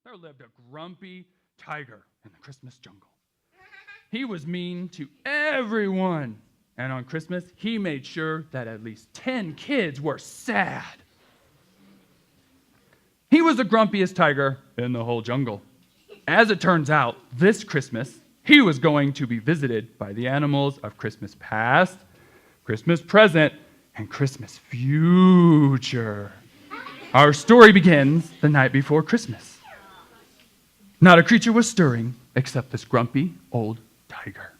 there lived a grumpy tiger in the Christmas jungle. He was mean to everyone, and on Christmas, he made sure that at least 10 kids were sad. He was the grumpiest tiger in the whole jungle. As it turns out, this Christmas, he was going to be visited by the animals of Christmas past, Christmas present, and Christmas future. Our story begins the night before Christmas. Not a creature was stirring except this grumpy old tiger.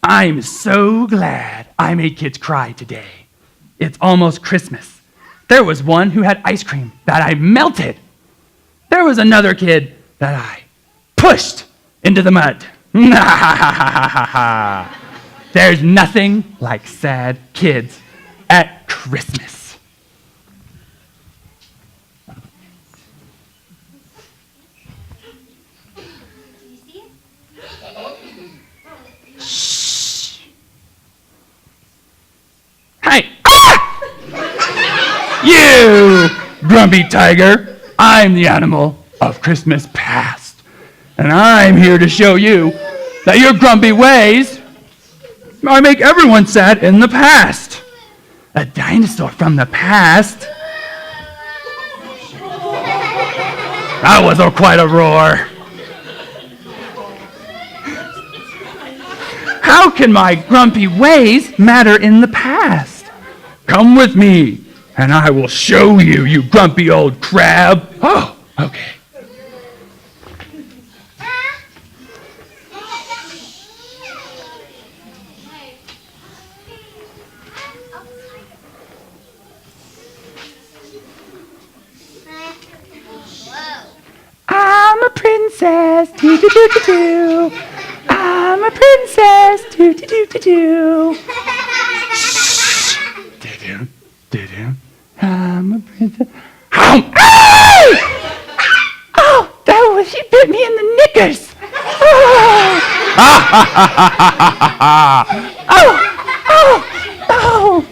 I'm so glad I made kids cry today. It's almost Christmas. There was one who had ice cream that I melted. There was another kid that I pushed into the mud. There's nothing like sad kids at Christmas. Shh. Hey! Ah! You grumpy tiger, I'm the animal of Christmas past. And I'm here to show you that your grumpy ways make everyone sad in the past. A dinosaur from the past. That was quite a roar. How can my grumpy ways matter in the past? Come with me, and I will show you, you grumpy old crab. Oh, okay. I'm a princess, do-do-do-do-do. I'm a princess, do-do-do-do-do. Shh, do-do-do-do. I'm a princess. Oh, oh, that was, he bit me in the knickers. Oh, oh, oh, oh.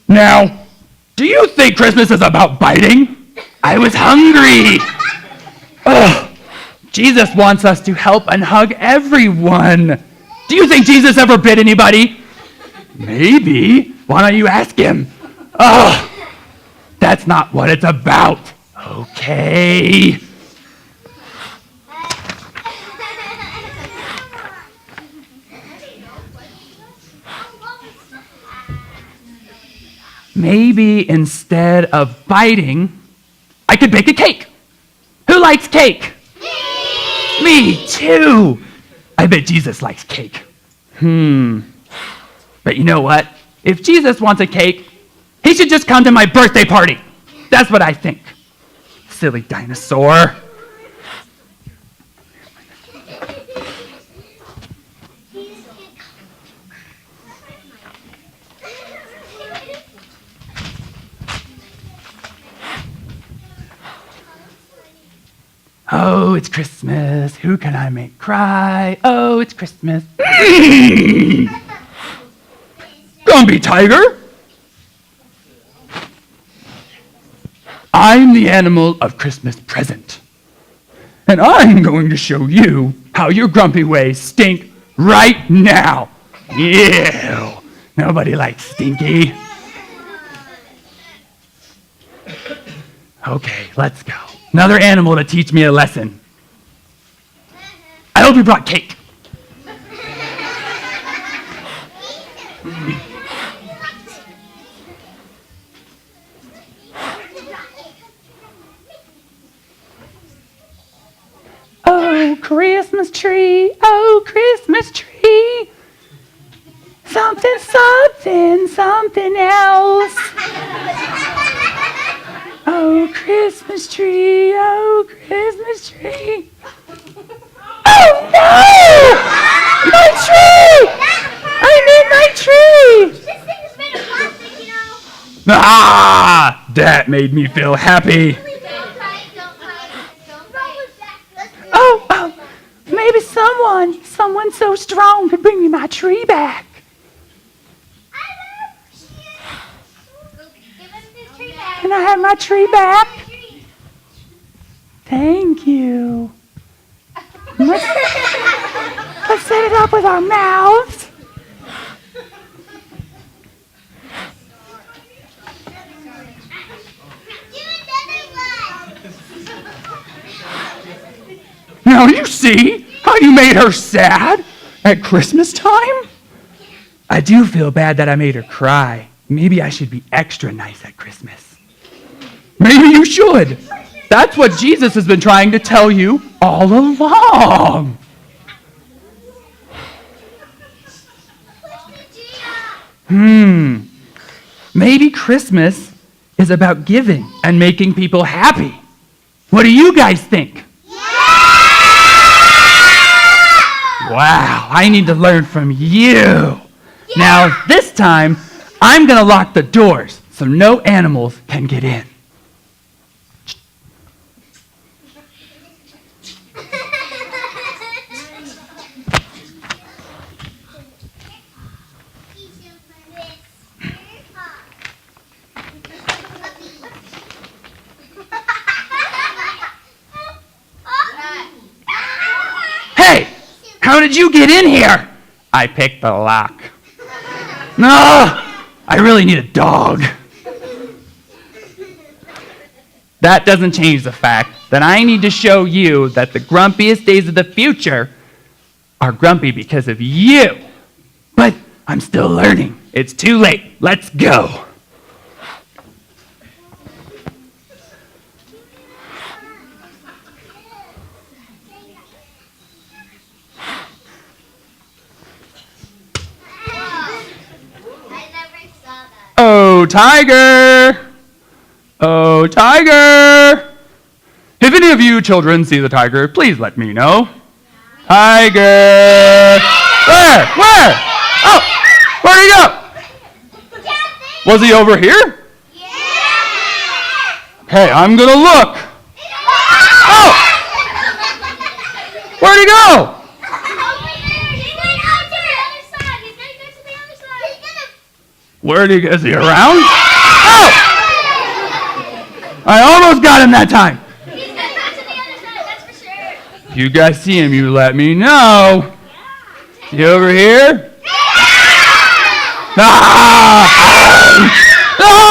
Now, do you think Christmas is about biting? I was hungry. Ugh. Jesus wants us to help and hug everyone. Do you think Jesus ever bit anybody? Maybe. Why don't you ask him? Ugh. That's not what it's about. Okay. Maybe instead of biting, I could bake a cake. Who likes cake? Me too. I bet Jesus likes cake. But you know what? If Jesus wants a cake, he should just come to my birthday party. That's what I think. Silly dinosaur. Oh, it's Christmas. Who can I make cry? Oh, it's Christmas. Grumpy tiger. I'm the animal of Christmas present. And I'm going to show you how your grumpy ways stink right now. Ew. Nobody likes stinky. Okay, let's go. Another animal to teach me a lesson. I hope you brought cake. Oh, Christmas tree, oh, Christmas tree. Something, something, something else. Christmas tree, oh, Christmas tree. Oh, no! My tree! I need my tree! This thing is made of plastic, you know. Ah! That made me feel happy. Don't fight. Oh, maybe someone so strong could bring me my tree back. Give him his tree back. Can I have my tree back? Thank you. Let's set it up with our mouths. Now you see how you made her sad at Christmas time? I do feel bad that I made her cry. Maybe I should be extra nice at Christmas. Maybe you should. That's what Jesus has been trying to tell you all along. Maybe Christmas is about giving and making people happy. What do you guys think? Wow, I need to learn from you. Now, this time, I'm going to lock the doors so no animals can get in. Hey, how did you get in here? I picked the lock. No, I really need a dog. That doesn't change the fact that I need to show you that the grumpiest days of the future are grumpy because of you. But I'm still learning. It's too late. Let's go. Oh, tiger! Oh, tiger! If any of you children see the tiger, please let me know. Tiger! Where? Oh, where'd he go? Was he over here? Okay, I'm gonna look. Oh! Where'd he go? Is he around? Oh! I almost got him that time. He's gonna go to the other side, that's for sure. If you guys see him, you let me know. Is he over here? Ah! Ah!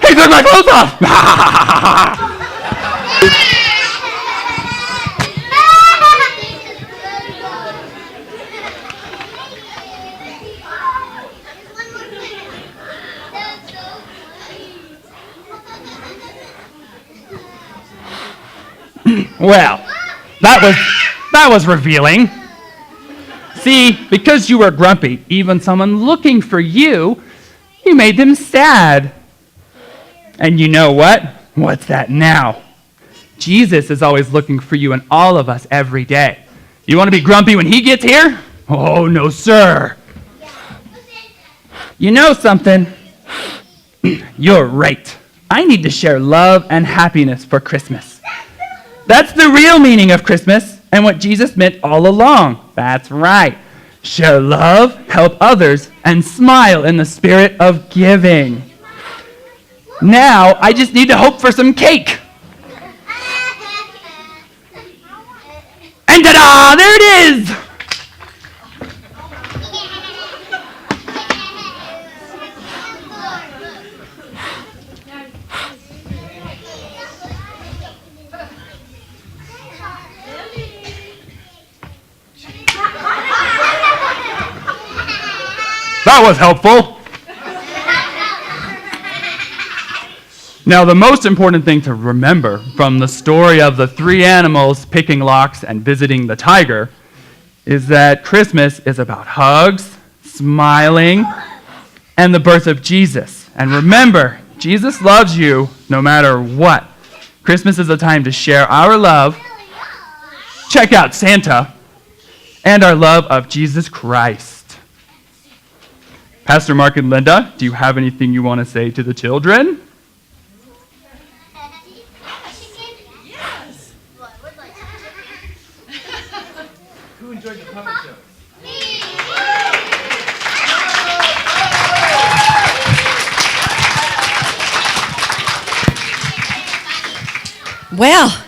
He took my clothes off. Well, that was revealing. See, because you were grumpy, even someone looking for you, you made them sad. And you know what? What's that now? Jesus is always looking for you and all of us every day. You want to be grumpy when he gets here? Oh, no, sir. You know something? You're right. I need to share love and happiness for Christmas. That's the real meaning of Christmas and what Jesus meant all along. That's right. Share love, help others, and smile in the spirit of giving. Now, I just need to hope for some cake. And ta-da! There it is! That was helpful. Now, the most important thing to remember from the story of the three animals picking locks and visiting the tiger is that Christmas is about hugs, smiling, and the birth of Jesus. And remember, Jesus loves you no matter what. Christmas is a time to share our love, check out Santa, and our love of Jesus Christ. Pastor Mark and Linda, do you have anything you want to say to the children? Yes. Who enjoyed the puppet show? Well,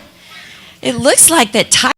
it looks like that